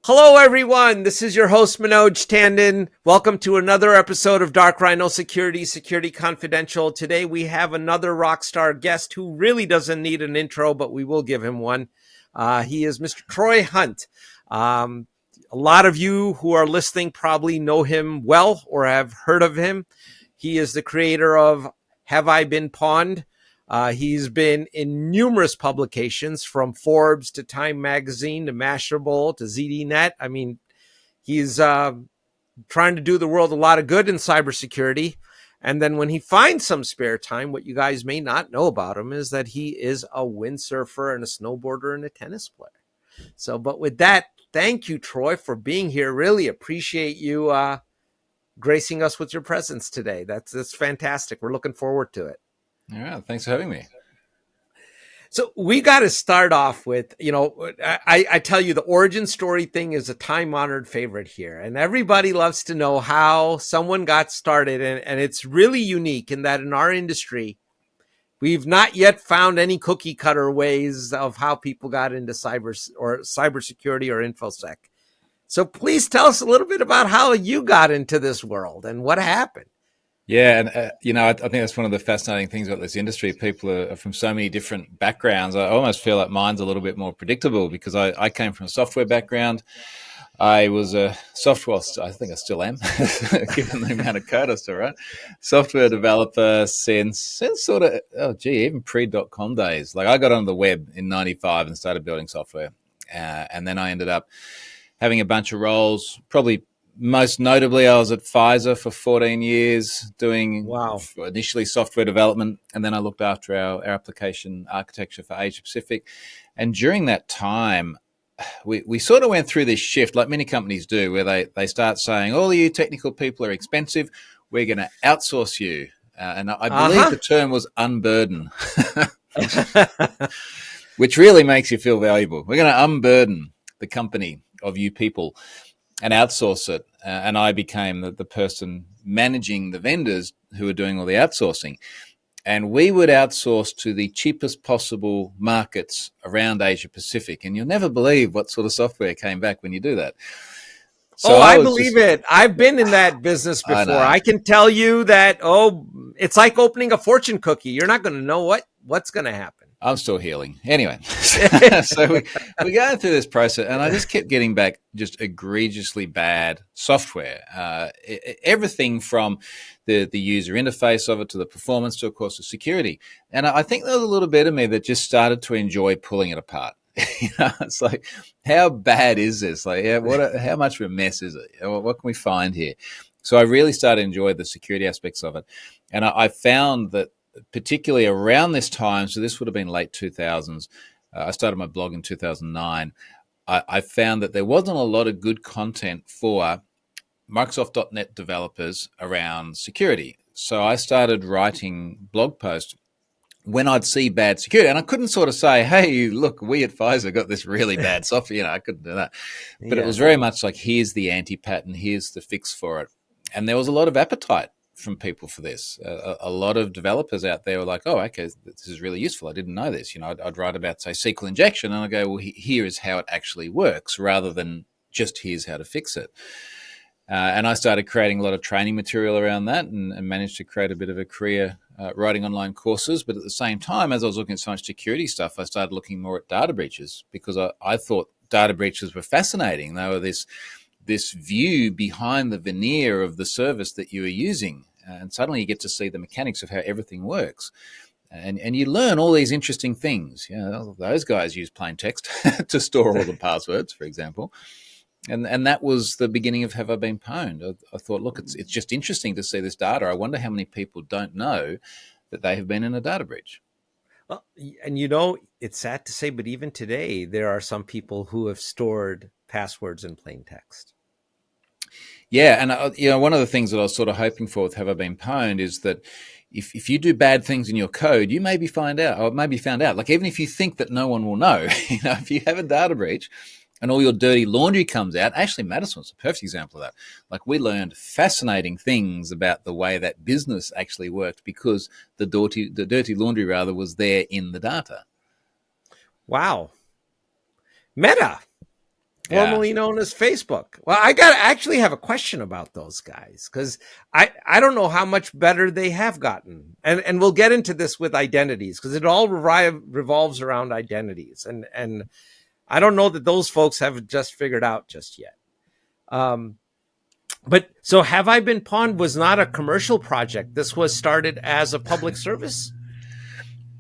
Hello, everyone. This is your host, Manoj Tandon. Welcome to another episode of Dark Rhino Security, Security Confidential. Today, we have another rock star guest who really doesn't need an intro, but we will give him one. He is Mr. Troy Hunt. A lot of you who are listening probably know him well or have heard of him. He is the creator of Have I Been Pwned? He's been in numerous publications, from Forbes to Time Magazine to Mashable to ZDNet. I mean, he's trying to do the world a lot of good in cybersecurity. And then when he finds some spare time, what you guys may not know about him is that he is a windsurfer and a snowboarder and a tennis player. So, but with that, thank you, Troy, for being here. Really appreciate you gracing us with your presence today. That's fantastic. We're looking forward to it. All right. Thanks for having me. So we got to start off with, I tell you, the origin story thing is a time-honored favorite here. And everybody loves to know how someone got started. And it's really unique in that in our industry, we've not yet found any cookie cutter ways of how people got into cybersecurity or InfoSec. So please tell us a little bit about how you got into this world and what happened. Yeah. And, I think that's one of the fascinating things about this industry. People are from so many different backgrounds. I almost feel like mine's a little bit more predictable because I came from a software background. I was a software, I think I still am, given the amount of code I still write, software developer since sort of, even pre.com days. Like I got on the web in 95 and started building software. And then I ended up having a bunch of roles, probably most notably, I was at Pfizer for 14 years doing initially software development, and then I looked after our application architecture for Asia Pacific. And during that time, we sort of went through this shift, like many companies do, where they start saying, all of you technical people are expensive, we're going to outsource you. And I believe the term was unburden, which really makes you feel valuable. We're going to unburden the company of you people and outsource it. And I became the person managing the vendors who were doing all the outsourcing. And we would outsource to the cheapest possible markets around Asia Pacific. And you'll never believe what sort of software came back when you do that. So I believe it. I've been in that business before. I can tell you that, it's like opening a fortune cookie. You're not going to know what's going to happen. I'm still healing. Anyway, so we're going through this process, and I just kept getting back just egregiously bad software. Everything from the user interface of it to the performance to, of course, the security. And I think there was a little bit of me that just started to enjoy pulling it apart. It's like, how bad is this? Like, how much of a mess is it? What can we find here? So I really started to enjoy the security aspects of it. And I found that particularly around this time, so this would have been late 2000s, I started my blog in 2009, I found that there wasn't a lot of good content for Microsoft.NET developers around security. So I started writing blog posts when I'd see bad security. And I couldn't sort of say, hey, look, we at Pfizer got this really bad software. I couldn't do that. But It was very much like, here's the anti-pattern, here's the fix for it. And there was a lot of appetite from people for this. A lot of developers out there were like, oh, okay, this is really useful. I didn't know this. I'd write about, say, SQL injection, and I go, well, here is how it actually works, rather than just here's how to fix it. And I started creating a lot of training material around that, and managed to create a bit of a career writing online courses. But at the same time, as I was looking at so much security stuff, I started looking more at data breaches, because I thought data breaches were fascinating. They were this view behind the veneer of the service that you are using. And suddenly you get to see the mechanics of how everything works. And you learn all these interesting things. Those guys use plain text to store all the passwords, for example. And that was the beginning of Have I Been Pwned? I thought, look, it's just interesting to see this data. I wonder how many people don't know that they have been in a data breach. Well, and it's sad to say, but even today, there are some people who have stored passwords in plain text. Yeah, and one of the things that I was sort of hoping for with Have I Been Pwned is that if you do bad things in your code, you may be found out. Like, even if you think that no one will know, if you have a data breach and all your dirty laundry comes out. Actually, Madison's a perfect example of that. Like, we learned fascinating things about the way that business actually worked because the dirty laundry was there in the data. Wow. Meta. Yeah. formerly known as Facebook. Well, I actually have a question about those guys, because I don't know how much better they have gotten. And we'll get into this with identities, because it all revolves around identities. And I don't know that those folks have just figured out just yet. But so Have I Been Pwned was not a commercial project. This was started as a public service.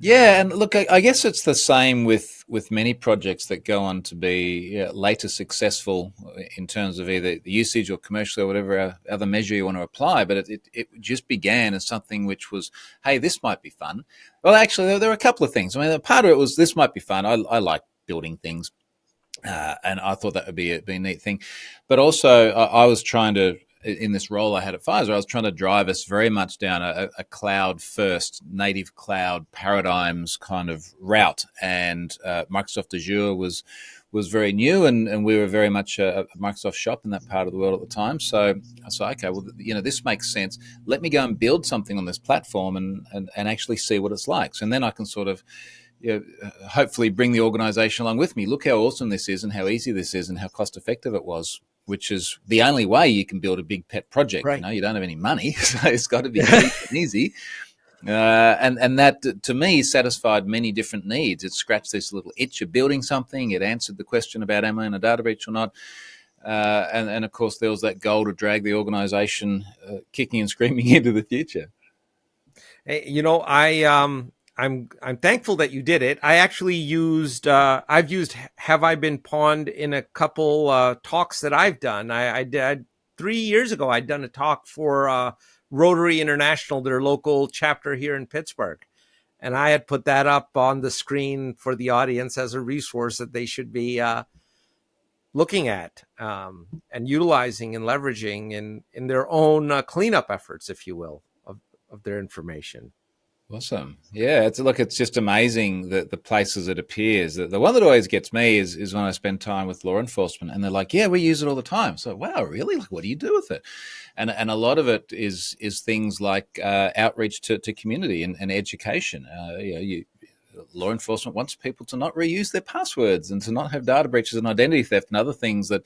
Yeah, and look, I guess it's the same with many projects that go on to be later successful in terms of either the usage or commercial or whatever other measure you want to apply. But it just began as something which was, hey, this might be fun. Well, actually, there were a couple of things. I mean, part of it was this might be fun. I like building things, and I thought that would be a neat thing. But also, I was trying to, in this role I had at Pfizer, I was trying to drive us very much down a cloud-first, native cloud paradigms kind of route. And Microsoft Azure was very new, and we were very much a Microsoft shop in that part of the world at the time. So I thought, okay, well, this makes sense. Let me go and build something on this platform and actually see what it's like. So, and then I can sort of hopefully bring the organization along with me. Look how awesome this is and how easy this is and how cost effective it was, which is the only way you can build a big pet project. Right. You don't have any money, so it's got to be cheap and easy. And that, to me, satisfied many different needs. It scratched this little itch of building something. It answered the question about am I in a data breach or not. And of course, there was that goal to drag the organization kicking and screaming into the future. Hey, I'm thankful that you did it. I actually I've used Have I Been Pwned in a couple talks that I've done. I did 3 years ago. I'd done a talk for Rotary International, their local chapter here in Pittsburgh. And I had put that up on the screen for the audience as a resource that they should be looking at and utilizing and leveraging in their own cleanup efforts, if you will, of their information. Awesome. Yeah, it's just amazing the places it appears. The one that always gets me is when I spend time with law enforcement and they're like, yeah, we use it all the time. So, wow, really? Like, what do you do with it? And a lot of it is things like outreach to community and education. Law enforcement wants people to not reuse their passwords and to not have data breaches and identity theft and other things that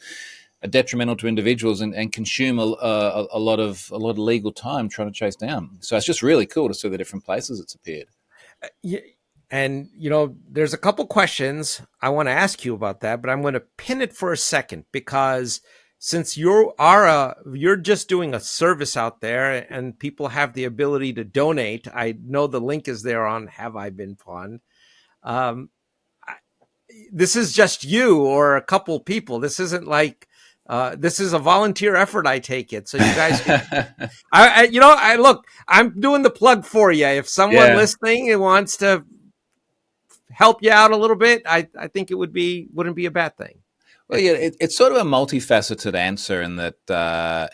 are detrimental to individuals and consume a lot of legal time trying to chase down. So it's just really cool to see the different places it's appeared. Yeah, and there's a couple questions I want to ask you about that, but I'm going to pin it for a second, because since you're just doing a service out there and people have the ability to donate, I know the link is there on Have I Been Pwned. This is just you or a couple people. This isn't like this is a volunteer effort, I take it. So you guys can, look, I'm doing the plug for you. If someone listening wants to help you out a little bit, I think it wouldn't be a bad thing. Well, yeah, it's sort of a multifaceted answer in that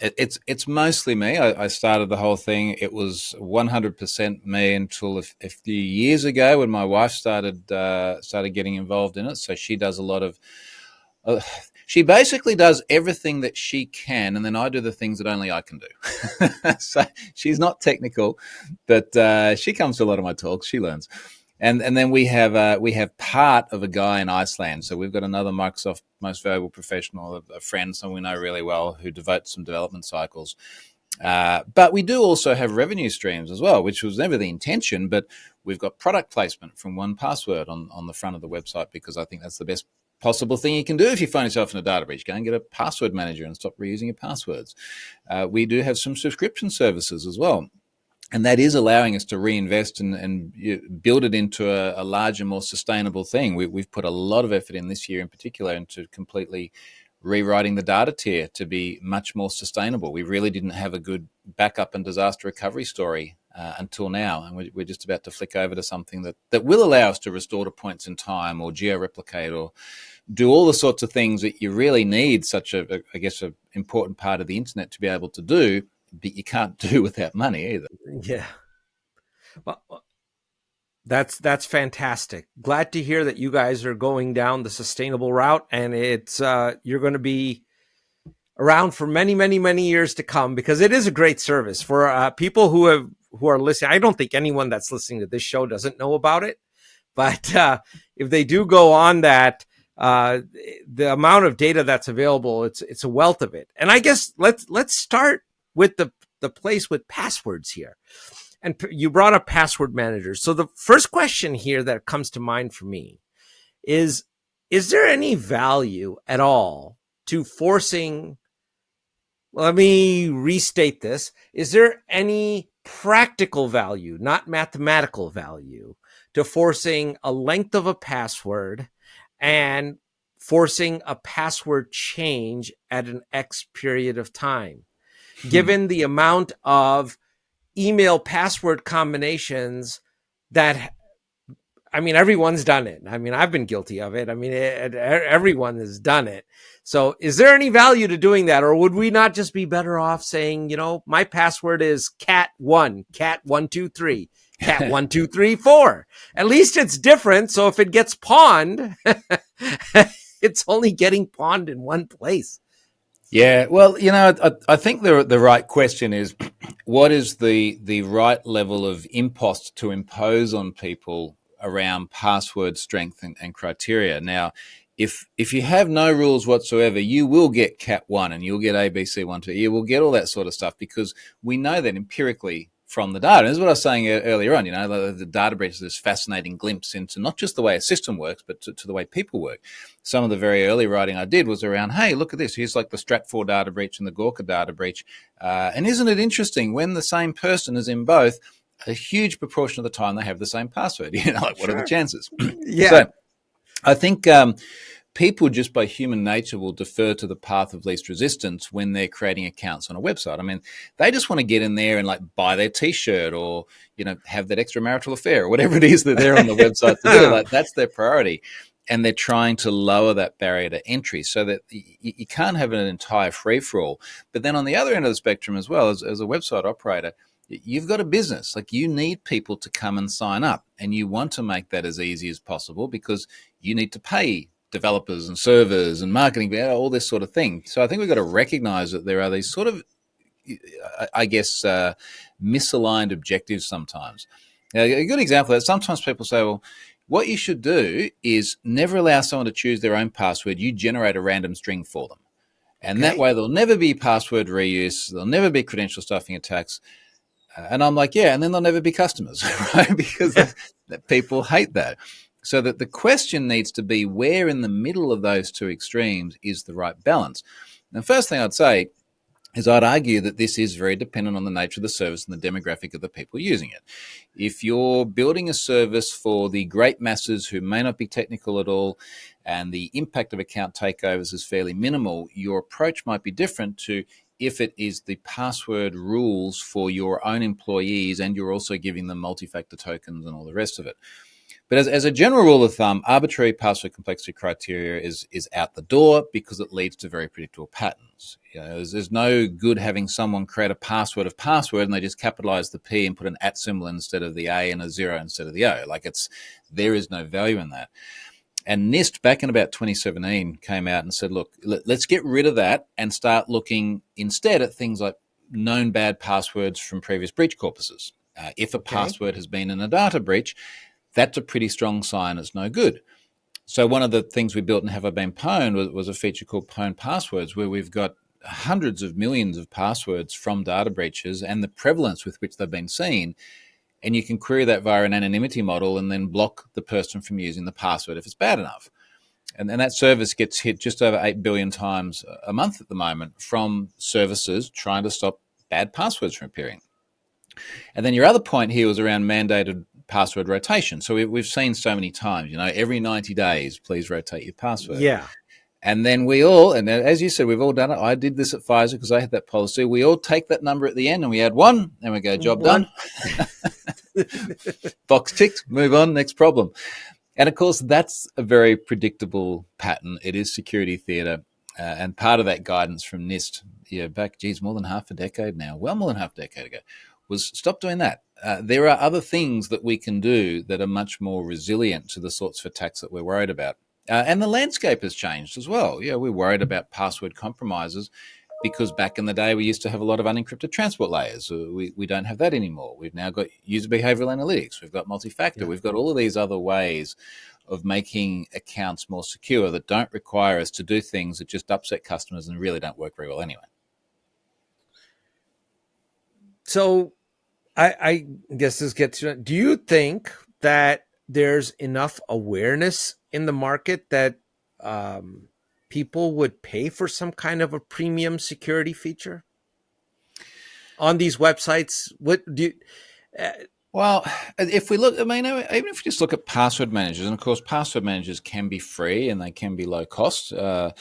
it's mostly me. I started the whole thing. It was 100% me until a few years ago when my wife started getting involved in it. So she does a lot of. She basically does everything that she can, and then I do the things that only I can do. So she's not technical, but she comes to a lot of my talks. She learns. And then we have part of a guy in Iceland. So we've got another Microsoft Most Valuable Professional, a friend, someone we know really well, who devotes some development cycles. But we do also have revenue streams as well, which was never the intention. But we've got product placement from 1Password on the front of the website, because I think that's the best possible thing you can do if you find yourself in a data breach. Go and get a password manager and stop reusing your passwords. We do have some subscription services as well. And that is allowing us to reinvest and build it into a larger, more sustainable thing. We've put a lot of effort in this year in particular into completely rewriting the data tier to be much more sustainable. We really didn't have a good backup and disaster recovery story until now. And we're just about to flick over to something that will allow us to restore to points in time or geo-replicate or do all the sorts of things that you really need, such a important part of the internet to be able to do, but you can't do without money either. Yeah. Well, that's fantastic. Glad to hear that you guys are going down the sustainable route, and it's you're going to be around for many, many, many years to come, because it is a great service for people who are listening. I don't think anyone that's listening to this show doesn't know about it, but if they do go on that, uh, the amount of data that's available, it's a wealth of it. And I guess let's start with the place with passwords here. And you brought up password managers. So the first question here that comes to mind for me is there any value at all to forcing, let me restate this, is there any practical value, not mathematical value, to forcing a length of a password and forcing a password change at an X period of time, given the amount of email password combinations that, I mean, everyone's done it. I mean, I've been guilty of it. I mean, everyone has done it. So is there any value to doing that? Or would we not just be better off saying, you know, my password is cat1, cat123, cat1234. At least it's different. So if it gets pawned, it's only getting pawned in one place. Yeah, well, you know, I think the right question is, what is the right level of impost to impose on people around password strength and criteria? Now, if you have no rules whatsoever, you will get Cat 1 and you'll get ABC1, 2. You will get all that sort of stuff because we know that empirically from the data. And this is what I was saying earlier on, you know, the data breach is this fascinating glimpse into not just the way a system works, but to the way people work. Some of the very early writing I did was around, hey, look at this. Here's like the Stratfor data breach and the Gawker data breach. And isn't it interesting when the same person is in both, a huge proportion of the time they have the same password? You know, like what are the chances? Yeah. So I think people just by human nature will defer to the path of least resistance when they're creating accounts on a website. I mean, they just want to get in there and like buy their T-shirt or, you know, have that extramarital affair or whatever it is that they're on the website to do. Like that's their priority. And they're trying to lower that barrier to entry so that you can't have an entire free-for-all. But then on the other end of the spectrum as well, as a website operator, you've got a business. Like you need people to come and sign up, and you want to make that as easy as possible because you need to pay developers and servers and marketing, all this sort of thing. So I think we've got to recognize that there are these sort of, I guess, misaligned objectives sometimes. Now, a good example of that, sometimes people say, well, what you should do is never allow someone to choose their own password. You generate a random string for them. And that way there'll never be password reuse. There'll never be credential stuffing attacks. And I'm like, yeah, and then there'll never be customers, right? Because people hate that. So that the question needs to be where in the middle of those two extremes is the right balance. And the first thing I'd say is I'd argue that this is very dependent on the nature of the service and the demographic of the people using it. If you're building a service for the great masses who may not be technical at all and the impact of account takeovers is fairly minimal, your approach might be different to if it is the password rules for your own employees and you're also giving them multi-factor tokens and all the rest of it. But as a general rule of thumb, arbitrary password complexity criteria is out the door because it leads to very predictable patterns. You know, there's no good having someone create a password of password and they just capitalize the P and put an @ symbol instead of the A and a 0 instead of the O. Like there is no value in that. And NIST back in about 2017 came out and said, look, let's get rid of that and start looking instead at things like known bad passwords from previous breach corpuses. If a password has been in a data breach, that's a pretty strong sign it's no good. So one of the things we built in Have I Been Pwned was a feature called Pwned Passwords, where we've got hundreds of millions of passwords from data breaches and the prevalence with which they've been seen. And you can query that via an anonymity model and then block the person from using the password if it's bad enough. And that service gets hit just over 8 billion times a month at the moment from services trying to stop bad passwords from appearing. And then your other point here was around mandated password rotation. So we've seen so many times, you know, every 90 days, please rotate your password. Yeah. And then we all, and as you said, we've all done it. I did this at Pfizer because I had that policy. We all take that number at the end and we add 1 and we go, job done. Box ticked, move on, next problem. And of course, that's a very predictable pattern. It is security theater. And part of that guidance from NIST, back, more than half a decade now, well, more than half a decade ago, was stop doing that. There are other things that we can do that are much more resilient to the sorts of attacks that we're worried about. And the landscape has changed as well. Yeah, we're worried about password compromises because back in the day we used to have a lot of unencrypted transport layers. We don't have that anymore. We've now got user behavioral analytics. We've got multi-factor. Yeah. We've got all of these other ways of making accounts more secure that don't require us to do things that just upset customers and really don't work very well anyway. So I guess this gets to, do you think that there's enough awareness in the market that people would pay for some kind of a premium security feature on these websites? What do you, well, if we look, I mean, even if we just look at password managers, and of course, password managers can be free and they can be low cost. The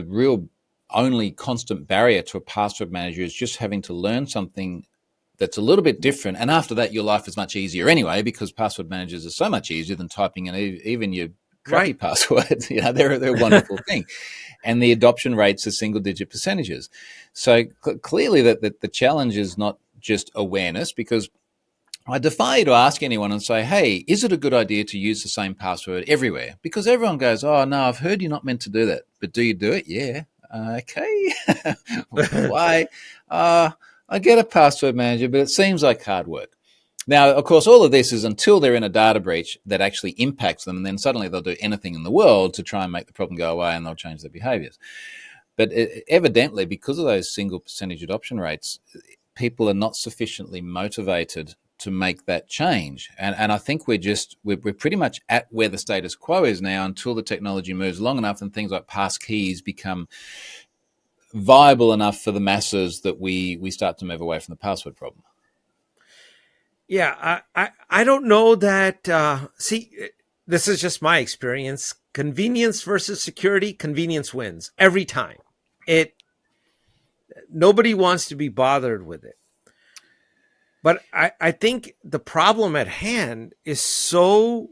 real only constant barrier to a password manager is just having to learn something that's a little bit different. And after that, your life is much easier anyway, because password managers are so much easier than typing in even your crappy passwords. They're a wonderful thing. And the adoption rates are single-digit percentages. So clearly that the challenge is not just awareness, because I defy you to ask anyone and say, hey, is it a good idea to use the same password everywhere? Because everyone goes, oh, no, I've heard you're not meant to do that. But do you do it? Yeah. Okay. Why? I get a password manager, but it seems like hard work. Now, of course, all of this is until they're in a data breach that actually impacts them, and then suddenly they'll do anything in the world to try and make the problem go away, and they'll change their behaviors. But evidently, because of those single percentage adoption rates, people are not sufficiently motivated to make that change. And I think we're pretty much at where the status quo is now until the technology moves long enough and things like pass keys become viable enough for the masses that we start to move away from the password problem. Yeah, I don't know that. See, this is just my experience. Convenience versus security, convenience wins every time. Nobody wants to be bothered with it. But I think the problem at hand is so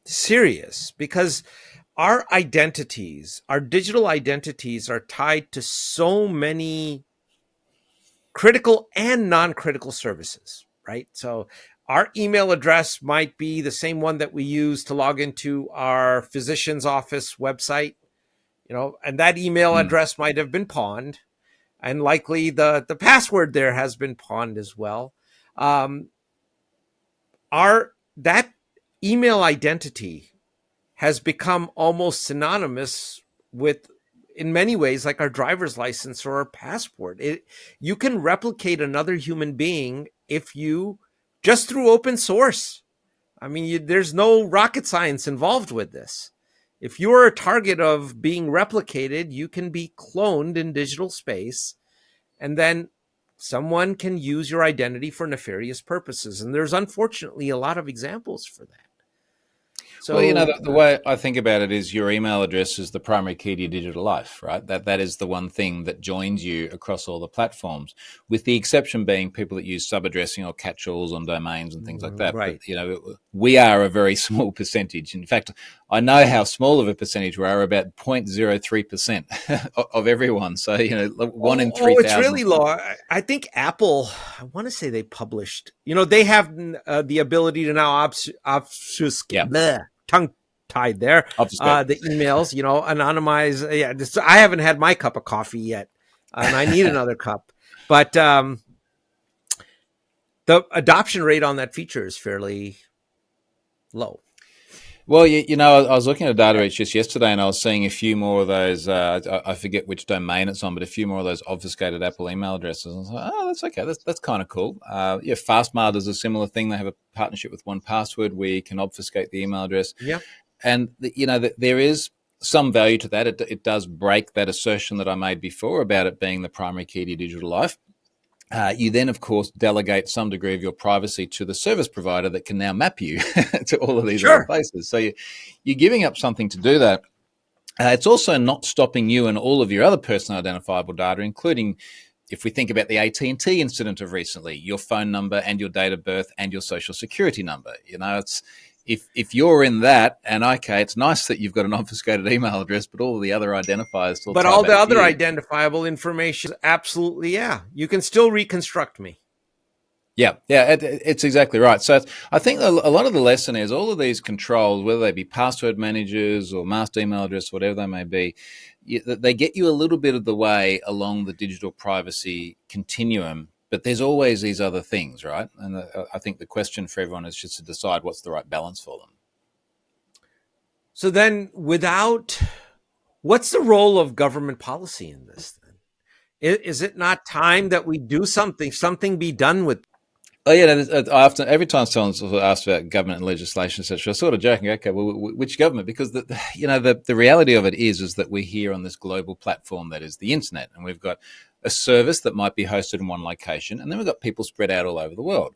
serious because our identities, our digital identities, are tied to so many critical and non-critical services, right? So our email address might be the same one that we use to log into our physician's office website, and that email address might have been pawned, and likely the password there has been pawned as well. That email identity has become almost synonymous with, in many ways, like our driver's license or our passport. You can replicate another human being if you just through open source. I mean, there's no rocket science involved with this. If you're a target of being replicated, you can be cloned in digital space, and then someone can use your identity for nefarious purposes. And there's unfortunately a lot of examples for that. So, well, the way I think about it is your email address is the primary key to your digital life, right? That is the one thing that joins you across all the platforms, with the exception being people that use sub-addressing or catch-alls on domains and things like that. Right. But, we are a very small percentage. In fact, I know how small of a percentage we are, about 0.03% of everyone. So, 1 in 3,000. It's really low. I think Apple, I want to say they published, they have the ability to now tongue-tied there, the emails, anonymize. Yeah, I haven't had my cup of coffee yet, and I need another cup. But the adoption rate on that feature is fairly low. Well, I was looking at a data breach just yesterday, and I was seeing a few more of those. I forget which domain it's on, but a few more of those obfuscated Apple email addresses. And I was like, oh, that's okay. That's kind of cool. Fastmail does a similar thing. They have a partnership with 1Password where you can obfuscate the email address. Yeah, and there is some value to that. It does break that assertion that I made before about it being the primary key to your digital life. You then, of course, delegate some degree of your privacy to the service provider that can now map you to all of these other places. So you're giving up something to do that. It's also not stopping you and all of your other personal identifiable data, including, if we think about the AT&T incident of recently, your phone number and your date of birth and your social security number. It's if you're in that, and okay, it's nice that you've got an obfuscated email address, but all the other identifiers still. But all the other identifiable information, absolutely, yeah, you can still reconstruct me. Yeah, it's exactly right. So I think a lot of the lesson is all of these controls, whether they be password managers or master email address, whatever they may be, they get you a little bit of the way along the digital privacy continuum But there's always these other things, right? And I think the question for everyone is just to decide what's the right balance for them. So then what's the role of government policy in this then? Is it not time that we do something be done with? Oh yeah, every time someone sort of asks about government and legislation, etc., I'm sort of joking. Okay, well, which government? Because the reality of it is that we're here on this global platform that is the internet, and we've got a service that might be hosted in one location, and then we've got people spread out all over the world.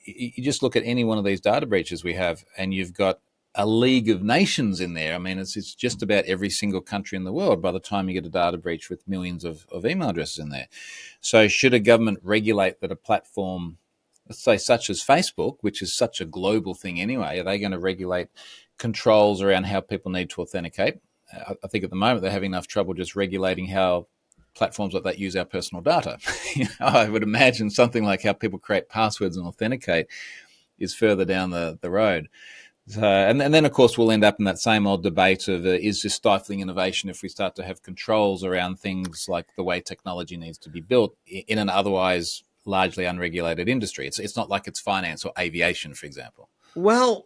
You just look at any one of these data breaches we have, and you've got a league of nations in there. I mean, it's just about every single country in the world by the time you get a data breach with millions of email addresses in there. So should a government regulate that a platform, let's say such as Facebook, which is such a global thing anyway, are they going to regulate controls around how people need to authenticate? I think at the moment they're having enough trouble just regulating how platforms like that use our personal data. I would imagine something like how people create passwords and authenticate is further down the road. So, and then, of course, we'll end up in that same old debate of is this stifling innovation if we start to have controls around things like the way technology needs to be built in an otherwise largely unregulated industry. It's not like it's finance or aviation, for example. Well,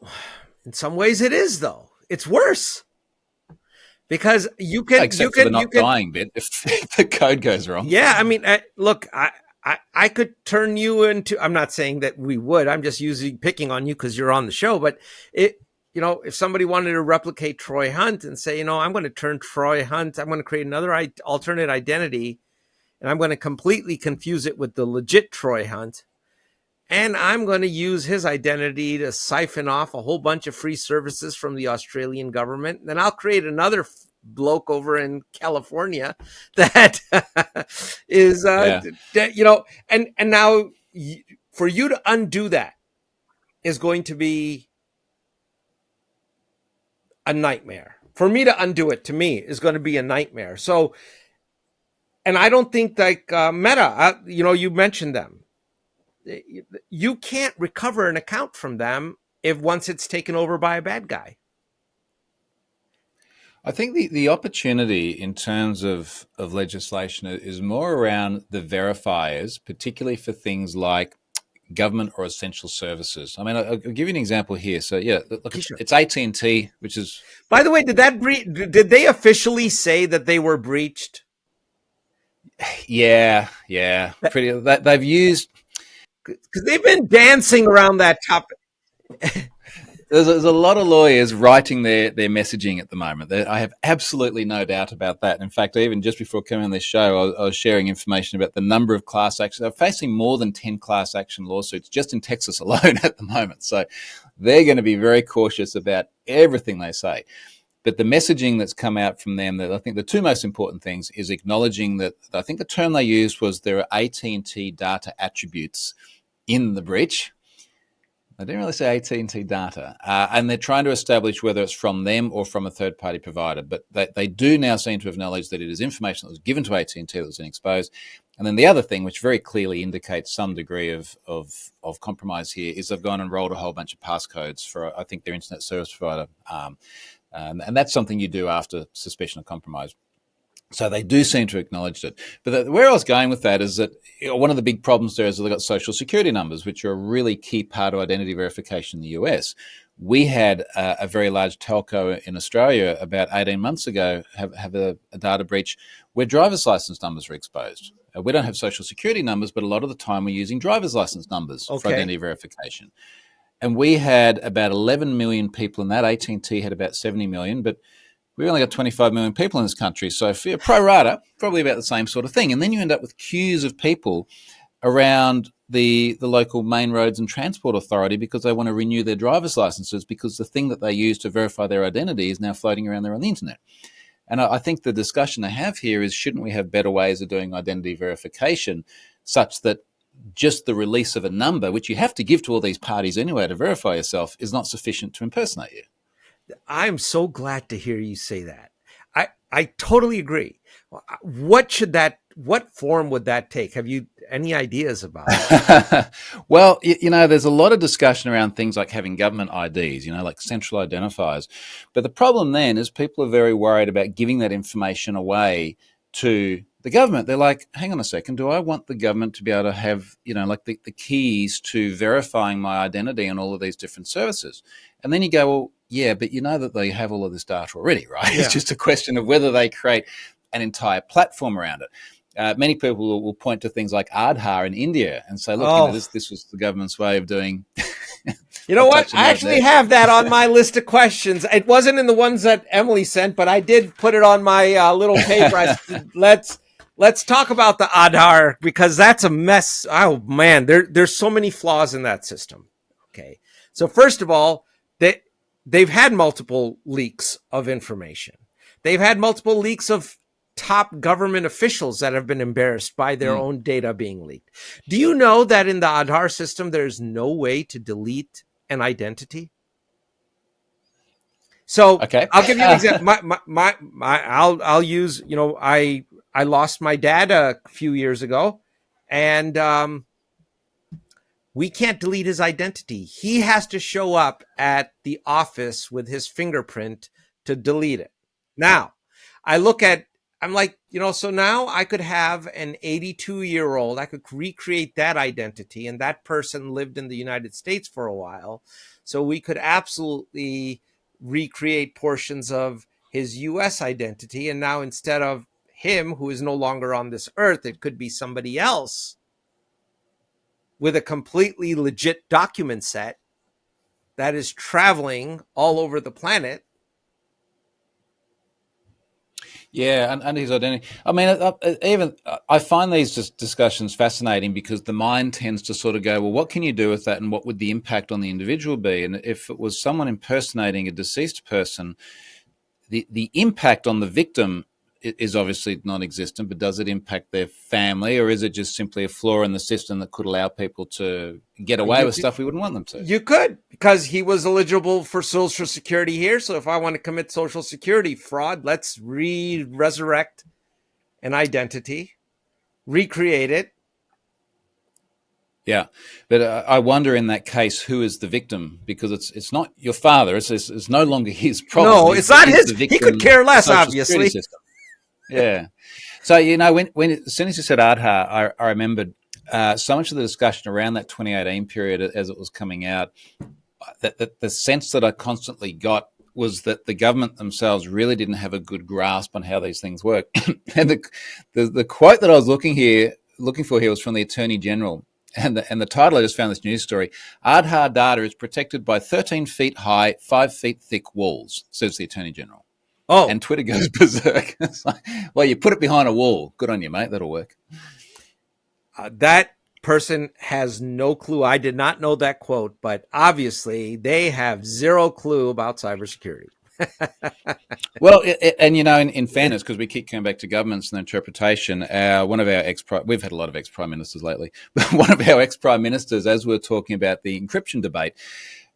in some ways it is, though. It's worse. Because you can dying bit if the code goes wrong. Yeah, I mean, look, I could turn you into. I'm not saying that we would. I'm just picking on you because you're on the show. But if somebody wanted to replicate Troy Hunt and say, I'm going to turn Troy Hunt, I'm going to create another alternate identity, and I'm going to completely confuse it with the legit Troy Hunt, and I'm going to use his identity to siphon off a whole bunch of free services from the Australian government. Then I'll create another bloke over in California that is, and now for you to undo that is going to be a nightmare. For me to undo it, to me, is going to be a nightmare. So, and I don't think like Meta, you mentioned them. You can't recover an account from them if once it's taken over by a bad guy. I think the opportunity in terms of legislation is more around the verifiers, particularly for things like government or essential services. I mean, I'll give you an example here. So yeah, look, it's AT&T, which is... By the way, did they officially say that they were breached? Yeah. Pretty. They've used... Because they've been dancing around that topic. There's a lot of lawyers writing their messaging at the moment. I have absolutely no doubt about that. In fact, even just before coming on this show, I was sharing information about the number of class actions. They're facing more than 10 class action lawsuits just in Texas alone at the moment. So they're going to be very cautious about everything they say. But the messaging that's come out from them, that I think the two most important things is acknowledging that I think the term they used was there are AT&T data attributes in the breach. I didn't really say AT&T data. And they're trying to establish whether it's from them or from a third-party provider. But they do now seem to acknowledge that it is information that was given to AT&T that was exposed. And then the other thing, which very clearly indicates some degree of compromise here, is they've gone and rolled a whole bunch of passcodes for, I think, their internet service provider. And that's something you do after suspicion of compromise. So they do seem to acknowledge it. But where I was going with that is that one of the big problems there is that they've got social security numbers, which are a really key part of identity verification in the US. We had a very large telco in Australia about 18 months ago have a data breach where driver's license numbers were exposed. We don't have social security numbers, but a lot of the time we're using driver's license numbers for identity verification. And we had about 11 million people in that. AT&T had about 70 million, but we only got 25 million people in this country. So for your pro rata, probably about the same sort of thing. And then you end up with queues of people around the local main roads and transport authority because they want to renew their driver's licenses because the thing that they use to verify their identity is now floating around there on the internet. And I think the discussion they have here is, shouldn't we have better ways of doing identity verification such that just the release of a number, which you have to give to all these parties anyway to verify yourself, is not sufficient to impersonate you? I'm so glad to hear you say that. I totally agree. What form would that take? Have you any ideas about it? Well, there's a lot of discussion around things like having government IDs, like central identifiers. But the problem then is people are very worried about giving that information away to the government, they're like, hang on a second, do I want the government to be able to have, like the keys to verifying my identity on all of these different services? And then you go, well, yeah, but you know that they have all of this data already, right? Yeah. It's just a question of whether they create an entire platform around it. Many people will point to things like Aadhaar in India and say, look, this was the government's way of doing. You know what? I actually have that on my list of questions. It wasn't in the ones that Emily sent, but I did put it on my little paper. Let's talk about the Aadhaar, because that's a mess. Oh man, there's so many flaws in that system. Okay, so first of all, they've had multiple leaks of information. They've had multiple leaks of top government officials that have been embarrassed by their own data being leaked. Do you know that in the Aadhaar system, there's no way to delete an identity? So okay. I'll give you an example. I'll use, I lost my dad a few years ago, and we can't delete his identity. He has to show up at the office with his fingerprint to delete it. Now, I'm like, so now I could have an 82-year-old, I could recreate that identity, and that person lived in the United States for a while. So we could absolutely recreate portions of his US identity. And now instead of him, who is no longer on this earth, it could be somebody else with a completely legit document set that is traveling all over the planet. Yeah, and his identity. I mean, I find these discussions fascinating because the mind tends to sort of go, well, what can you do with that, and what would the impact on the individual be? And if it was someone impersonating a deceased person, the impact on the victim is obviously non-existent, but does it impact their family, or is it just simply a flaw in the system that could allow people to get away with stuff we wouldn't want them to? You could, because he was eligible for Social Security here. So if I want to commit Social Security fraud, let's resurrect an identity, recreate it. Yeah, but I wonder in that case who is the victim, because it's not your father. It's no longer his problem. No, it's not his. He could care less, obviously. Yeah. So, when as soon as you said Aadhaar, I remembered so much of the discussion around that 2018 period as it was coming out, that the sense that I constantly got was that the government themselves really didn't have a good grasp on how these things work. And the quote that I was looking for here was from the Attorney General. And the title, I just found this news story: Aadhaar data is protected by 13 feet high, 5 feet thick walls, says the Attorney General. Oh, and Twitter goes berserk. It's like, well, you put it behind a wall. Good on you, mate. That'll work. That person has no clue. I did not know that quote, but obviously they have zero clue about cybersecurity. Well, and in fairness, because we keep coming back to governments and interpretation, one of our we've had a lot of ex-prime ministers lately, but one of our ex-prime ministers, as we're talking about the encryption debate,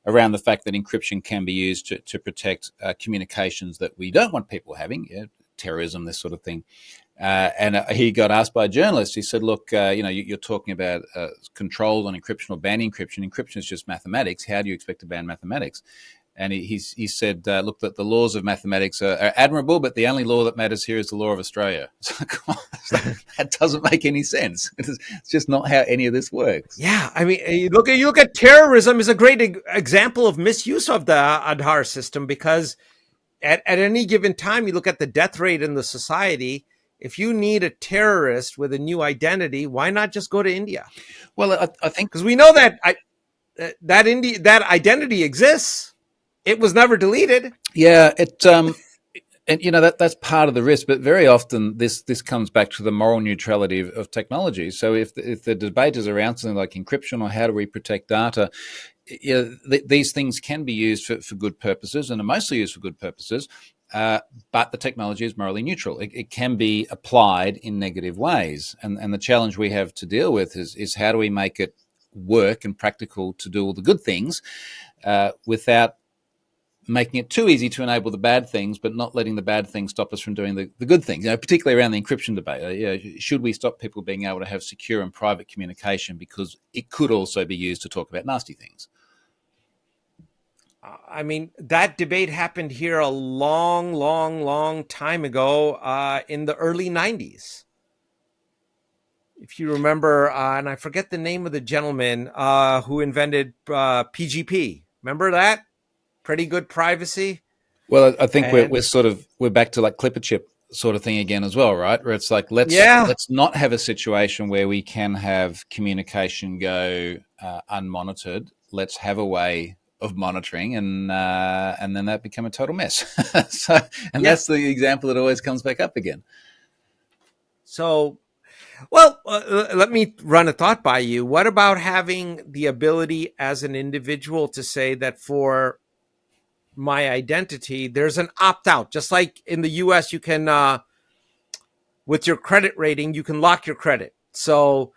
around the fact that encryption can be used to protect communications that we don't want people having, terrorism, this sort of thing. And he got asked by a journalist. He said, look, you're talking about controls on encryption or banning encryption. Encryption is just mathematics. How do you expect to ban mathematics? And he said, look, that the laws of mathematics are admirable, but the only law that matters here is the law of Australia. That doesn't make any sense. It's just not how any of this works. Yeah, I mean, you look at terrorism is a great example of misuse of the Aadhaar system, because at any given time, you look at the death rate in the society. If you need a terrorist with a new identity, why not just go to India? Well, I think because we know that that identity exists. It was never deleted. Yeah, and that's part of the risk. But very often this comes back to the moral neutrality of technology. So if the debate is around something like encryption or how do we protect data, these things can be used for good purposes and are mostly used for good purposes. But the technology is morally neutral. It can be applied in negative ways, and the challenge we have to deal with is how do we make it work and practical to do all the good things without making it too easy to enable the bad things, but not letting the bad things stop us from doing the good things. Particularly around the encryption debate. Should we stop people being able to have secure and private communication because it could also be used to talk about nasty things? I mean, that debate happened here a long, long, long time ago in the early 90s. if you remember, and I forget the name of the gentleman who invented PGP. Remember that? Pretty good privacy. Well, I think And we're back to like clipper chip sort of thing again as well, right? Where it's like let's not have a situation where we can have communication go unmonitored. Let's have a way of monitoring, and then that become a total mess. That's the example that always comes back up again. So, well, let me run a thought by you. What about having the ability as an individual to say that for my identity, there's an opt-out, just like in the US, you can, with your credit rating, you can lock your credit. So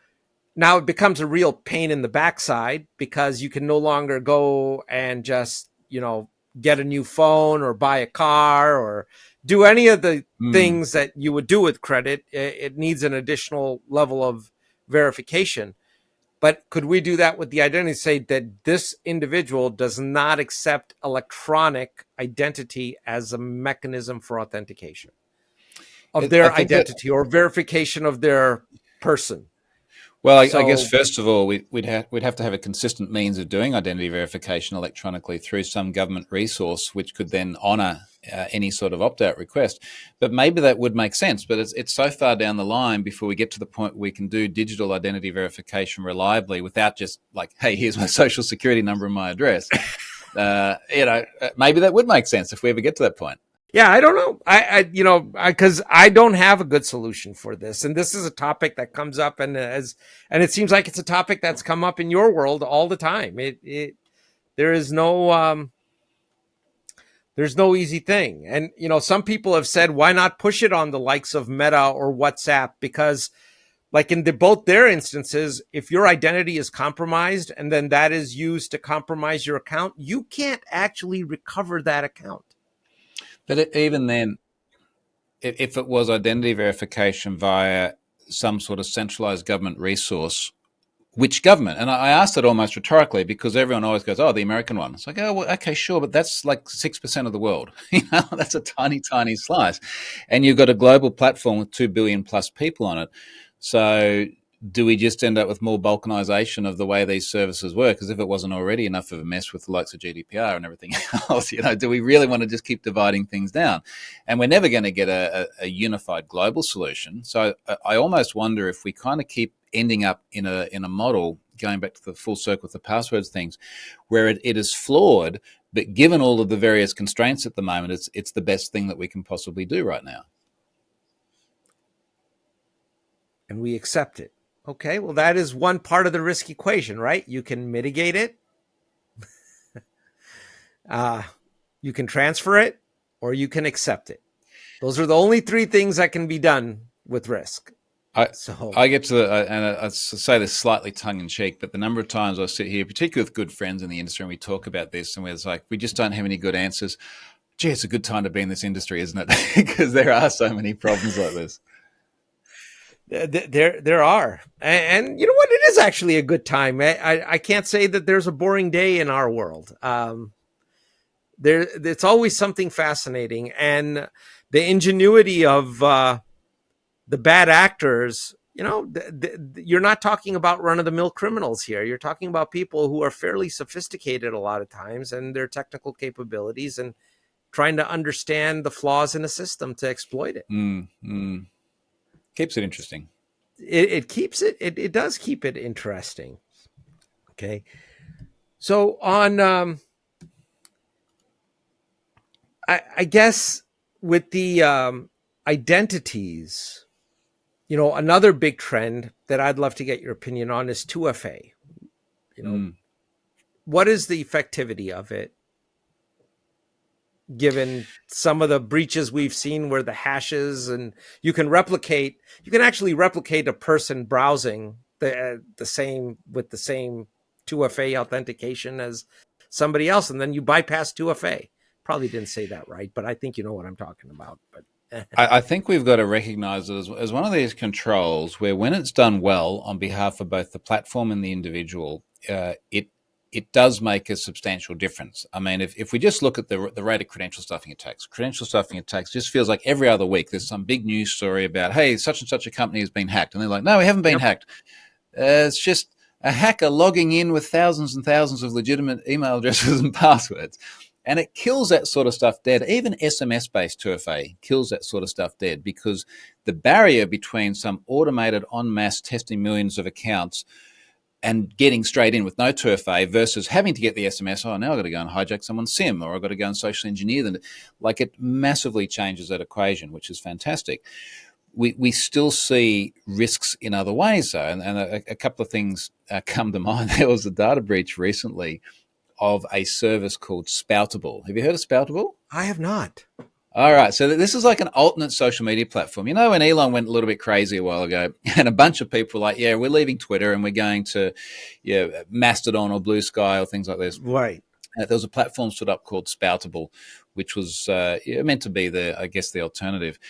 now it becomes a real pain in the backside because you can no longer go and just, get a new phone or buy a car or do any of the things that you would do with credit. It needs an additional level of verification. But could we do that with the identity, say that this individual does not accept electronic identity as a mechanism for authentication of their identity or verification of their person? Well, I guess first of all, we'd have to have a consistent means of doing identity verification electronically through some government resource, which could then honour any sort of opt-out request. But maybe that would make sense. But it's so far down the line before we get to the point where we can do digital identity verification reliably without just like, hey, here's my social security number and my address. Maybe that would make sense if we ever get to that point. Yeah, I don't know. Because I don't have a good solution for this, and this is a topic that comes up, and it seems like it's a topic that's come up in your world all the time. There's no easy thing, and some people have said, why not push it on the likes of Meta or WhatsApp? Because, like in both their instances, if your identity is compromised and then that is used to compromise your account, you can't actually recover that account. But even then, if it was identity verification via some sort of centralized government resource, which government? And I asked it almost rhetorically because everyone always goes, oh, the American one. It's like, oh, well, okay, sure, but that's like 6% of the world. That's a tiny, tiny slice. And you've got a global platform with 2 billion plus people on it. So do we just end up with more balkanization of the way these services work? Because if it wasn't already enough of a mess with the likes of GDPR and everything else, do we really want to just keep dividing things down? And we're never going to get a unified global solution. So I almost wonder if we kind of keep ending up in a model, going back to the full circle with the passwords things, where it is flawed, but given all of the various constraints at the moment, it's the best thing that we can possibly do right now. And we accept it. Okay, well, that is one part of the risk equation, right? You can mitigate it, you can transfer it, or you can accept it. Those are the only three things that can be done with risk. I get to and I say this slightly tongue-in-cheek, but the number of times I sit here, particularly with good friends in the industry, and we talk about this, and it's like, we just don't have any good answers. Gee, it's a good time to be in this industry, isn't it? Because there are so many problems like this. There are, and you know what? It is actually a good time. I can't say that there's a boring day in our world. It's always something fascinating, and the ingenuity of the bad actors. You're not talking about run-of-the-mill criminals here. You're talking about people who are fairly sophisticated a lot of times, and their technical capabilities, and trying to understand the flaws in a system to exploit it. Keeps it interesting. It keeps it. It does keep it interesting. Okay. So on, I guess with the identities, another big trend that I'd love to get your opinion on is 2FA. What is the effectivity of it? Given some of the breaches we've seen where the hashes, and you can actually replicate a person browsing the same 2FA authentication as somebody else, and then you bypass 2FA. Probably didn't say that right, but I think you know what I'm talking about. But I think we've got to recognize it as one of these controls where, when it's done well on behalf of both the platform and the individual, it it does make a substantial difference. I mean, if we just look at the rate of credential stuffing attacks just feels like every other week there's some big news story about, hey, such and such a company has been hacked. And they're like, no, we haven't been hacked. It's just a hacker logging in with thousands and thousands of legitimate email addresses and passwords. And it kills that sort of stuff dead. Even SMS-based 2FA kills that sort of stuff dead, because the barrier between some automated en masse testing millions of accounts and getting straight in with no 2FA versus having to get the SMS, oh, now I've got to go and hijack someone's SIM, or I've got to go and social engineer them. Like, it massively changes that equation, which is fantastic. We still see risks in other ways, though. And a couple of things come to mind. There was a data breach recently of a service called Spoutable. Have you heard of Spoutable? I have not. All right. So this is like an alternate social media platform. You know, when Elon went a little bit crazy a while ago, and a bunch of people were like, yeah, we're leaving Twitter and we're going to Mastodon or Blue Sky or things like this. Right. There was a platform stood up called Spoutable, which was meant to be the alternative.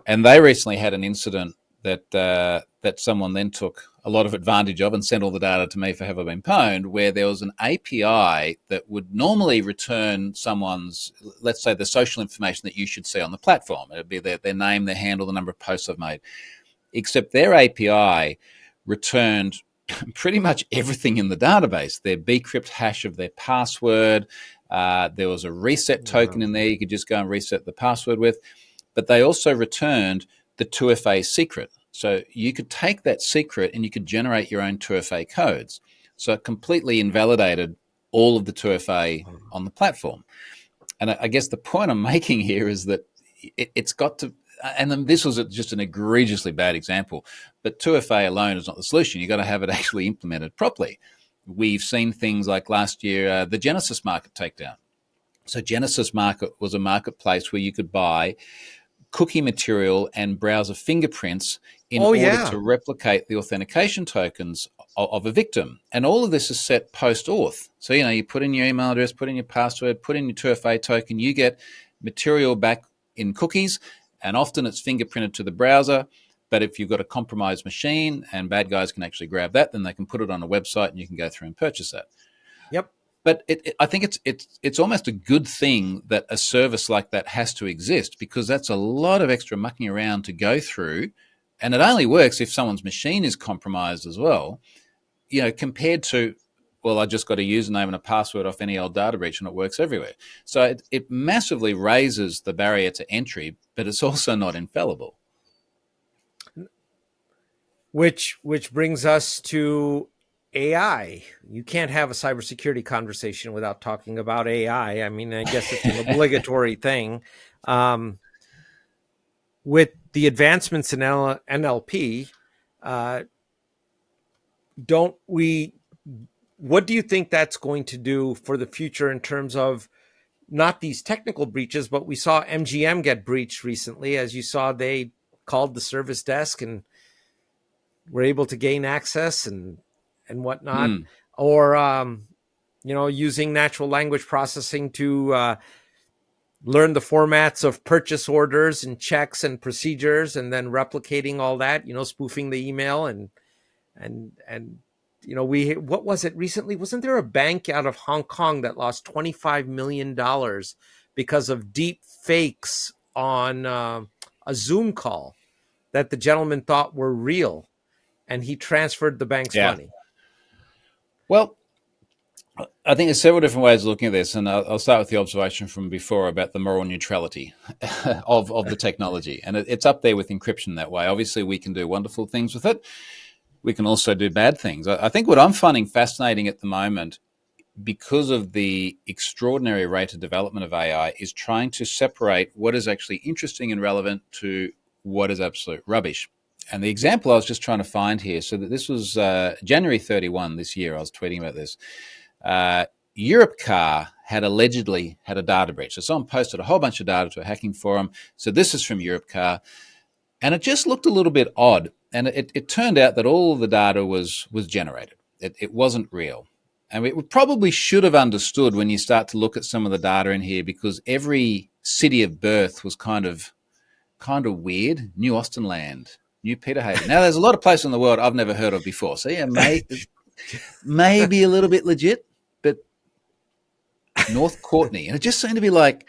And they recently had an incident that someone then took a lot of advantage of and sent all the data to me for Have I Been Pwned, where there was an API that would normally return someone's, let's say, the social information that you should see on the platform. It would be their name, their handle, the number of posts I've made. Except their API returned pretty much everything in the database, their bcrypt hash of their password. There was a reset token in there you could just go and reset the password with. But they also returned the 2FA secret. So you could take that secret and you could generate your own 2FA codes. So it completely invalidated all of the 2FA on the platform. And I guess the point I'm making here is that it's got to, and then this was just an egregiously bad example, but 2FA alone is not the solution. You've got to have it actually implemented properly. We've seen things like last year, the Genesis Market takedown. So Genesis Market was a marketplace where you could buy cookie material and browser fingerprints in order to replicate the authentication tokens of a victim. And all of this is set post-auth. So, you put in your email address, put in your password, put in your 2FA token, you get material back in cookies, and often it's fingerprinted to the browser. But if you've got a compromised machine and bad guys can actually grab that, then they can put it on a website and you can go through and purchase that. Yep. But I think it's almost a good thing that a service like that has to exist, because that's a lot of extra mucking around to go through, and it only works if someone's machine is compromised as well. Compared to, well, I just got a username and a password off any old data breach and it works everywhere. So it massively raises the barrier to entry, but it's also not infallible. Which brings us to AI. You can't have a cybersecurity conversation without talking about AI. I mean, I guess it's an obligatory thing. With the advancements in NLP, what do you think that's going to do for the future in terms of not these technical breaches, but we saw MGM get breached recently. As you saw, they called the service desk and were able to gain access and whatnot, or using natural language processing to learn the formats of purchase orders and checks and procedures, and then replicating all that, spoofing the email and what was it recently? Wasn't there a bank out of Hong Kong that lost $25 million because of deep fakes on a Zoom call that the gentleman thought were real, and he transferred the bank's money? Well, I think there's several different ways of looking at this, and I'll start with the observation from before about the moral neutrality of the technology. And it's up there with encryption that way. Obviously, we can do wonderful things with it. We can also do bad things. I think what I'm finding fascinating at the moment, because of the extraordinary rate of development of AI, is trying to separate what is actually interesting and relevant to what is absolute rubbish. And the example I was just trying to find here, so that this was January 31 this year, I was tweeting about this. Europcar had allegedly had a data breach. So someone posted a whole bunch of data to a hacking forum. So this is from Europcar. And it just looked a little bit odd. And it turned out that all of the data was generated. It wasn't real. And we probably should have understood when you start to look at some of the data in here, because every city of birth was kind of weird. New Austenland, New Peterhaven. Now, there's a lot of places in the world I've never heard of before. So, yeah, maybe a little bit legit. But North Courtney. And it just seemed to be like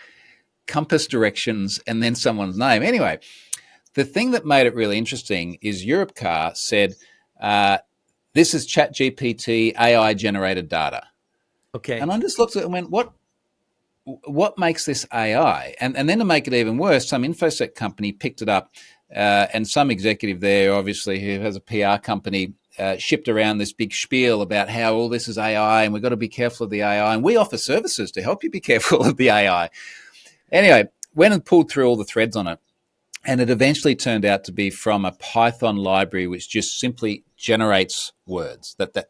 compass directions and then someone's name. Anyway, the thing that made it really interesting is Europcar said, this is ChatGPT AI generated data. Okay. And I just looked at it and went, what makes this AI? And then to make it even worse, some InfoSec company picked it up, and some executive there, obviously, who has a PR company, shipped around this big spiel about how all this is AI and we've got to be careful of the AI. And we offer services to help you be careful of the AI. Anyway, went and pulled through all the threads on it. And it eventually turned out to be from a Python library which just simply generates words. That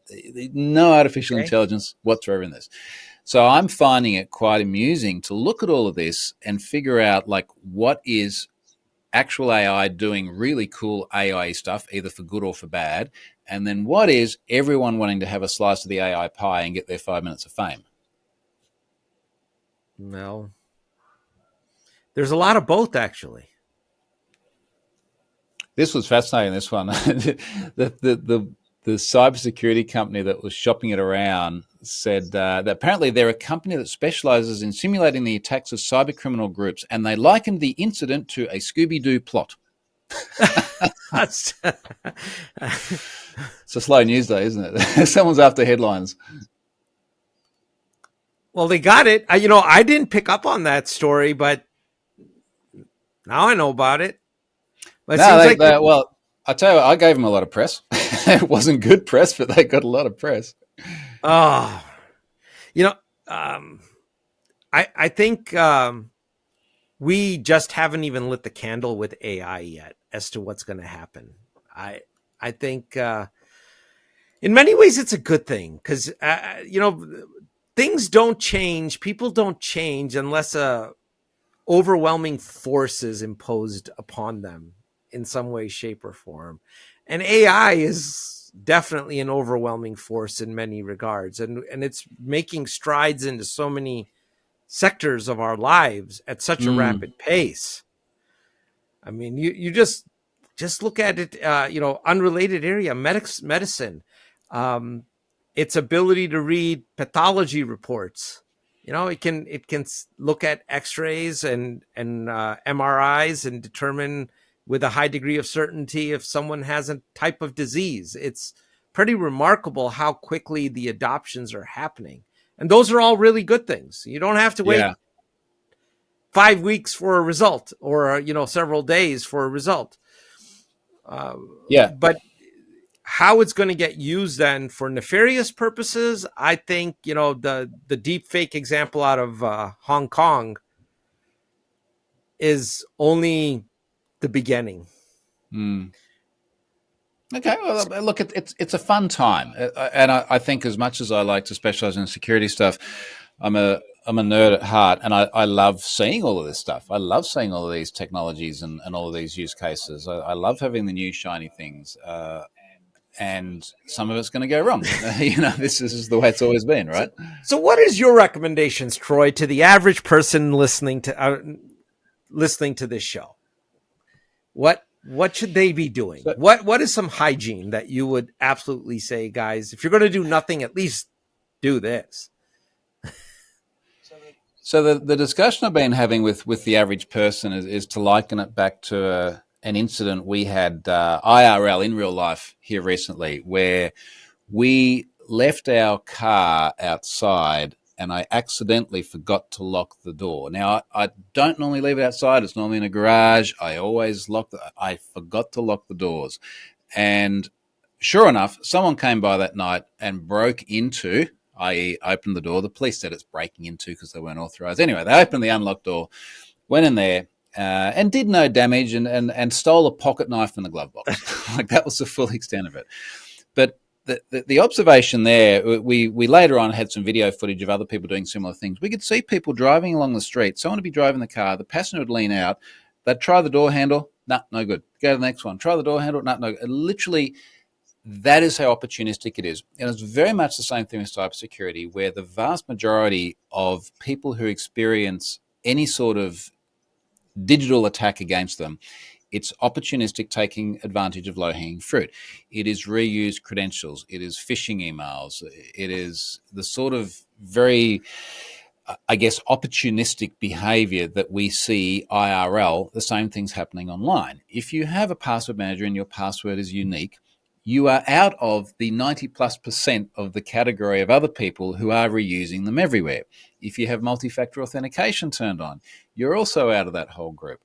no artificial intelligence whatsoever in this. So I'm finding it quite amusing to look at all of this and figure out like what is actual AI doing really cool AI stuff, either for good or for bad, and then what is everyone wanting to have a slice of the AI pie and get their 5 minutes of fame. Well, there's a lot of both, actually. This was fascinating, this one. the cybersecurity company that was shopping it around said that apparently they're a company that specializes in simulating the attacks of cyber criminal groups, and they likened the incident to a Scooby-Doo plot. It's a slow news day, isn't it? Someone's after headlines. Well, they got it. I didn't pick up on that story, but now I know about it. But well, I tell you what, I gave them a lot of press. It wasn't good press, but they got a lot of press. Oh, I think we just haven't even lit the candle with AI yet as to what's going to happen. I think in many ways it's a good thing because things don't change, people don't change unless a overwhelming force is imposed upon them in some way, shape, or form. And AI is definitely an overwhelming force in many regards. And it's making strides into so many sectors of our lives at such a rapid pace. I mean, you just look at it, unrelated area, medicine, its ability to read pathology reports. It can look at X-rays and MRIs and determine with a high degree of certainty if someone has a type of disease. It's pretty remarkable how quickly the adoptions are happening. And those are all really good things. You don't have to wait 5 weeks for a result or, several days for a result. But how it's going to get used then for nefarious purposes, I think, the deep fake example out of Hong Kong is only the beginning. Okay, well, look, it's a fun time, and I think as much as I like to specialize in security stuff, I'm a nerd at heart, and I love seeing all of this stuff. I love seeing all of these technologies and all of these use cases. I love having the new shiny things, and some of it's going to go wrong. This is the way it's always been, right? So what is your recommendations, Troy, to the average person listening to this show? What should they be doing? What is some hygiene that you would absolutely say, guys, if you're going to do nothing, at least do this? So the discussion I've been having with the average person is to liken it back to an incident we had IRL in real life here recently, where we left our car outside and I accidentally forgot to lock the door. Now, I don't normally leave it outside. It's normally in a garage. I always I forgot to lock the doors. And sure enough, someone came by that night and broke into, i.e. opened the door. The police said it's breaking into because they weren't authorized. Anyway, they opened the unlocked door, went in there, and did no damage and stole a pocket knife in the glove box. Like, that was the full extent of it. But the observation there, we later on had some video footage of other people doing similar things. We could see people driving along the street. Someone would be driving the car. The passenger would lean out. They'd try the door handle. No good. Go to the next one. Try the door handle. No good. Literally, that is how opportunistic it is. And it's very much the same thing with cybersecurity, where the vast majority of people who experience any sort of digital attack against them, it's opportunistic, taking advantage of low-hanging fruit. It is reused credentials. It is phishing emails. It is the sort of very I guess, opportunistic behavior that we see IRL, the same thing's happening online. If you have a password manager and your password is unique, you are out of the 90+% of the category of other people who are reusing them everywhere. If you have multi-factor authentication turned on, you're also out of that whole group.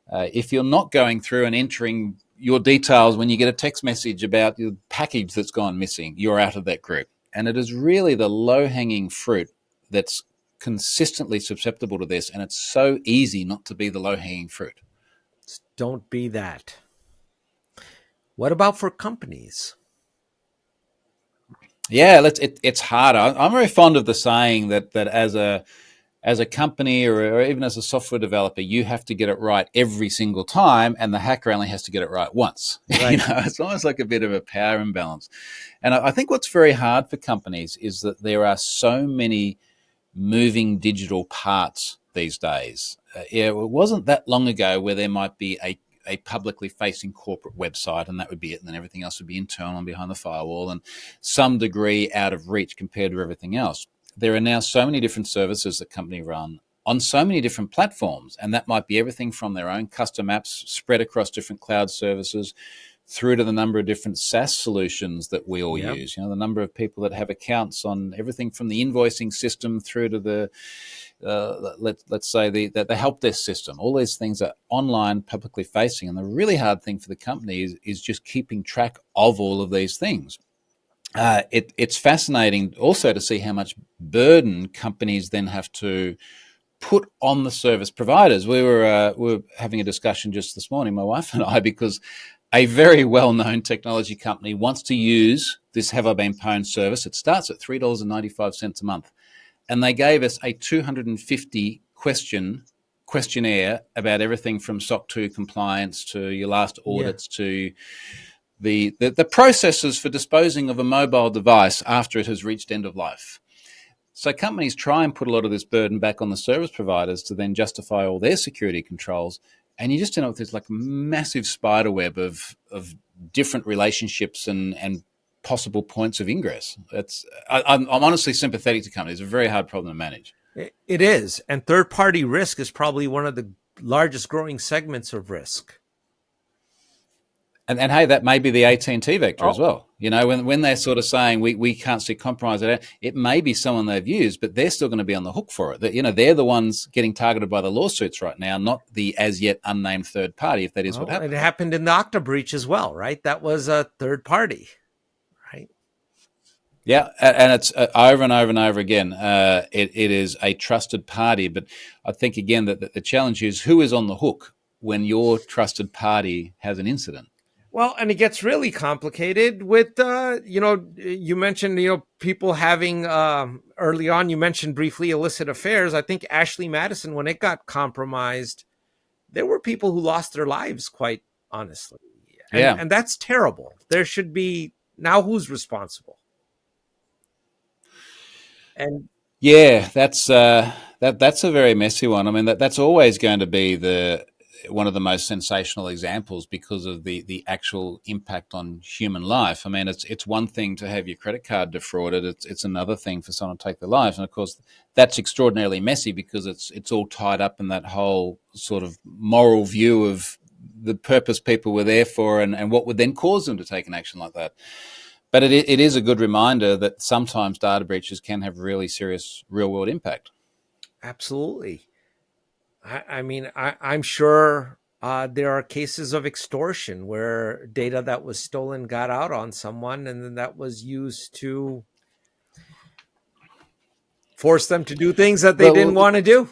If you're not going through and entering your details when you get a text message about your package that's gone missing, you're out of that group. And it is really the low-hanging fruit that's consistently susceptible to this, and it's so easy not to be the low-hanging fruit. Don't be that. What about for companies? Yeah, it's harder. I'm very fond of the saying that as a company or even as a software developer, you have to get it right every single time, and the hacker only has to get it right once. Right. You know, it's almost like a bit of a power imbalance. And I think what's very hard for companies is that there are so many moving digital parts these days. It wasn't that long ago where there might be a publicly facing corporate website, and that would be it, and then everything else would be internal and behind the firewall and some degree out of reach compared to everything else. There are now so many different services that companies run on so many different platforms, and that might be everything from their own custom apps spread across different cloud services through to the number of different SaaS solutions that we all use. You know, the number of people that have accounts on everything from the invoicing system through to the let's say the help desk system. All these things are online, publicly facing, and the really hard thing for the company is just keeping track of all of these things. It's fascinating also to see how much burden companies then have to put on the service providers. We were having a discussion just this morning, my wife and I, because a very well-known technology company wants to use this Have I Been Pwned service. It starts at $3.95 a month. And they gave us a 250 questionnaire about everything from SOC 2 compliance to your last audits to the processes for disposing of a mobile device after it has reached end of life. So companies try and put a lot of this burden back on the service providers to then justify all their security controls. And you just end up with this like massive spider web of different relationships and possible points of ingress. I'm honestly sympathetic to companies. It's a very hard problem to manage. It is. And third-party risk is probably one of the largest growing segments of risk. And hey, that may be the AT&T vector as well. You know, when they're sort of saying we can't see compromise, it may be someone they've used, but they're still going to be on the hook for it. You know, they're the ones getting targeted by the lawsuits right now, not the as yet unnamed third party, if that is what happened. It happened in the Okta breach as well, right? That was a third party, right? Yeah, and it's over and over and over again. It is a trusted party, but I think, again, that the challenge is who is on the hook when your trusted party has an incident. Well, and it gets really complicated with, you mentioned, people having early on, you mentioned briefly illicit affairs. I think Ashley Madison, when it got compromised, there were people who lost their lives, quite honestly. And that's terrible. There should be, now who's responsible? And yeah, that's a very messy one. I mean, that's always going to be one of the most sensational examples because of the actual impact on human life. I mean, it's one thing to have your credit card defrauded. It's another thing for someone to take their life. And of course, that's extraordinarily messy because it's all tied up in that whole sort of moral view of the purpose people were there for and what would then cause them to take an action like that. But it is a good reminder that sometimes data breaches can have really serious real-world impact. Absolutely. I mean, I'm sure there are cases of extortion where data that was stolen got out on someone, and then that was used to force them to do things that they didn't want to do.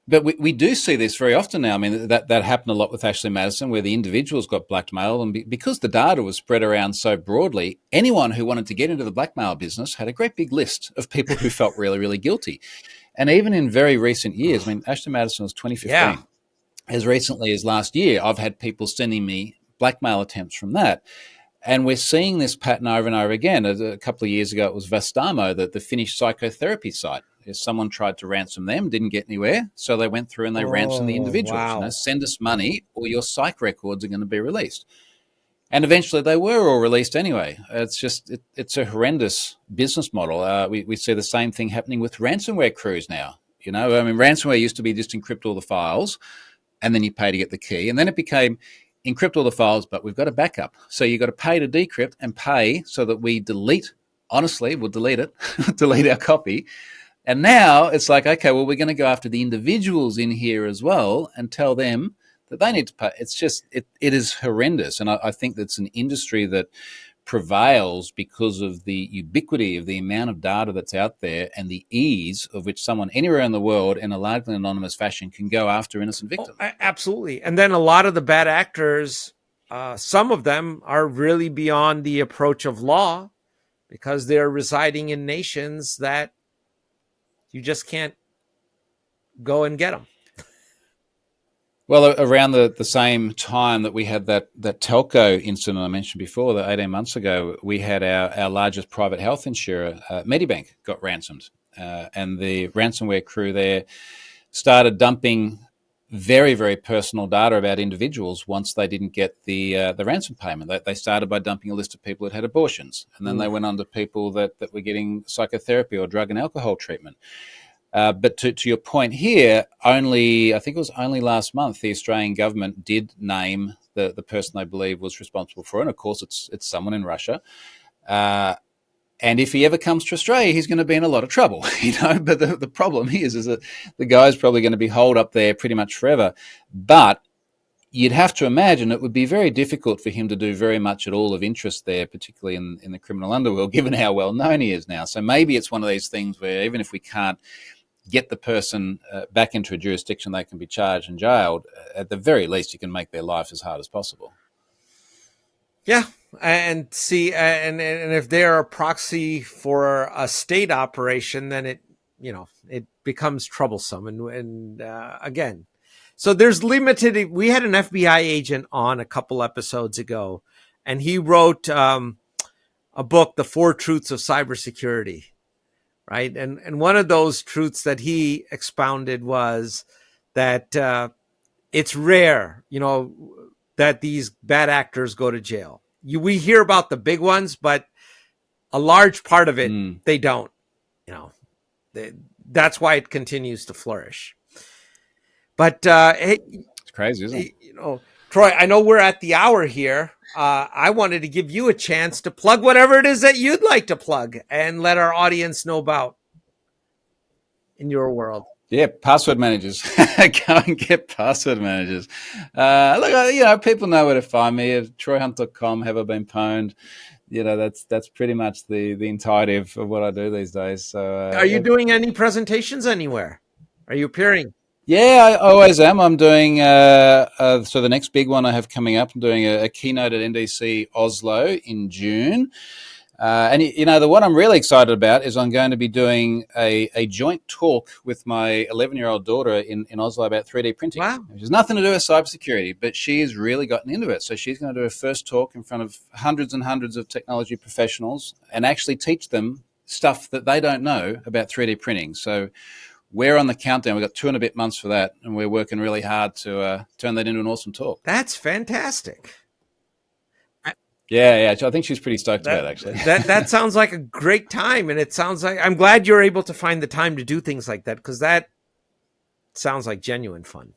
But we do see this very often now. I mean, that happened a lot with Ashley Madison, where the individuals got blackmailed. And because the data was spread around so broadly, anyone who wanted to get into the blackmail business had a great big list of people who felt really, really guilty. And even in very recent years, I mean, Ashley Madison was 2015. Yeah. As recently as last year, I've had people sending me blackmail attempts from that. And we're seeing this pattern over and over again. A couple of years ago, it was Vastamo, the Finnish psychotherapy site. Someone tried to ransom them, didn't get anywhere, so they went through and they ransomed the individuals. Wow. You know, send us money or your psych records are going to be released. And eventually they were all released anyway. It's a horrendous business model. We see the same thing happening with ransomware crews now. Ransomware used to be just encrypt all the files and then you pay to get the key. And then it became encrypt all the files, but we've got a backup. So you've got to pay to decrypt and pay so that we delete. Honestly, we'll delete it, delete our copy. And now it's like, okay, well, we're going to go after the individuals in here as well and tell them that they need to pay. It's just, it is horrendous. And I think that's an industry that prevails because of the ubiquity of the amount of data that's out there and the ease of which someone anywhere in the world in a largely anonymous fashion can go after innocent victims. Oh, absolutely. And then a lot of the bad actors, some of them are really beyond the approach of law because they're residing in nations that you just can't go and get them. Well, around the same time that we had that telco incident I mentioned before, that 18 months ago, we had our largest private health insurer, Medibank, got ransomed. And the ransomware crew there started dumping very, very personal data about individuals once they didn't get the ransom payment. They started by dumping a list of people that had abortions. And then they went on to people that were getting psychotherapy or drug and alcohol treatment. But to your point here, I think it was only last month, the Australian government did name the person they believe was responsible for it. And of course, it's someone in Russia. And if he ever comes to Australia, he's going to be in a lot of trouble, But the problem is that the guy's probably going to be holed up there pretty much forever. But you'd have to imagine it would be very difficult for him to do very much at all of interest there, particularly in the criminal underworld, given how well known he is now. So maybe it's one of these things where even if we can't get the person back into a jurisdiction they can be charged and jailed, at the very least you can make their life as hard as possible. Yeah, and see, and if they're a proxy for a state operation, then it becomes troublesome. And again, so there's limited. We had an FBI agent on a couple episodes ago, and he wrote a book, The 4 Truths of Cybersecurity. Right. And one of those truths that he expounded was that it's rare, that these bad actors go to jail. We hear about the big ones, but a large part of it, they don't. That's why it continues to flourish. But hey, it's crazy, isn't it? Troy, I know we're at the hour here. I wanted to give you a chance to plug whatever it is that you'd like to plug and let our audience know about in your world. Yeah, password managers. Go and get password managers. Look, people know where to find me. TroyHunt.com, Have I Been Pwned? That's pretty much the entirety of what I do these days. So, are you doing any presentations anywhere? Are you appearing? Yeah, I always am. I'm doing, so the next big one I have coming up, I'm doing a keynote at NDC Oslo in June. And the one I'm really excited about is I'm going to be doing a joint talk with my 11-year-old daughter in Oslo about 3D printing. Wow. Which has nothing to do with cybersecurity, but she's really gotten into it. So she's going to do her first talk in front of hundreds and hundreds of technology professionals and actually teach them stuff that they don't know about 3D printing. So we're on the countdown. We've got 2 and a bit months for that, and we're working really hard to turn that into an awesome talk. That's fantastic. Yeah. I think she's pretty stoked about it, actually. That sounds like a great time, and it sounds like I'm glad you're able to find the time to do things like that, because that sounds like genuine fun.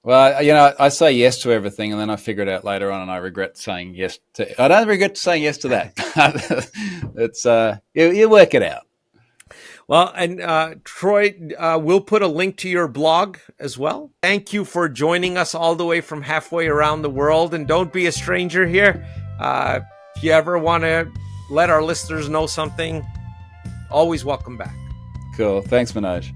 Well, I say yes to everything, and then I figure it out later on, and I regret saying yes to. I don't regret saying yes to that. It's you work it out. Well, and Troy, we'll put a link to your blog as well. Thank you for joining us all the way from halfway around the world. And don't be a stranger here. If you ever want to let our listeners know something, always welcome back. Cool. Thanks, Manoj.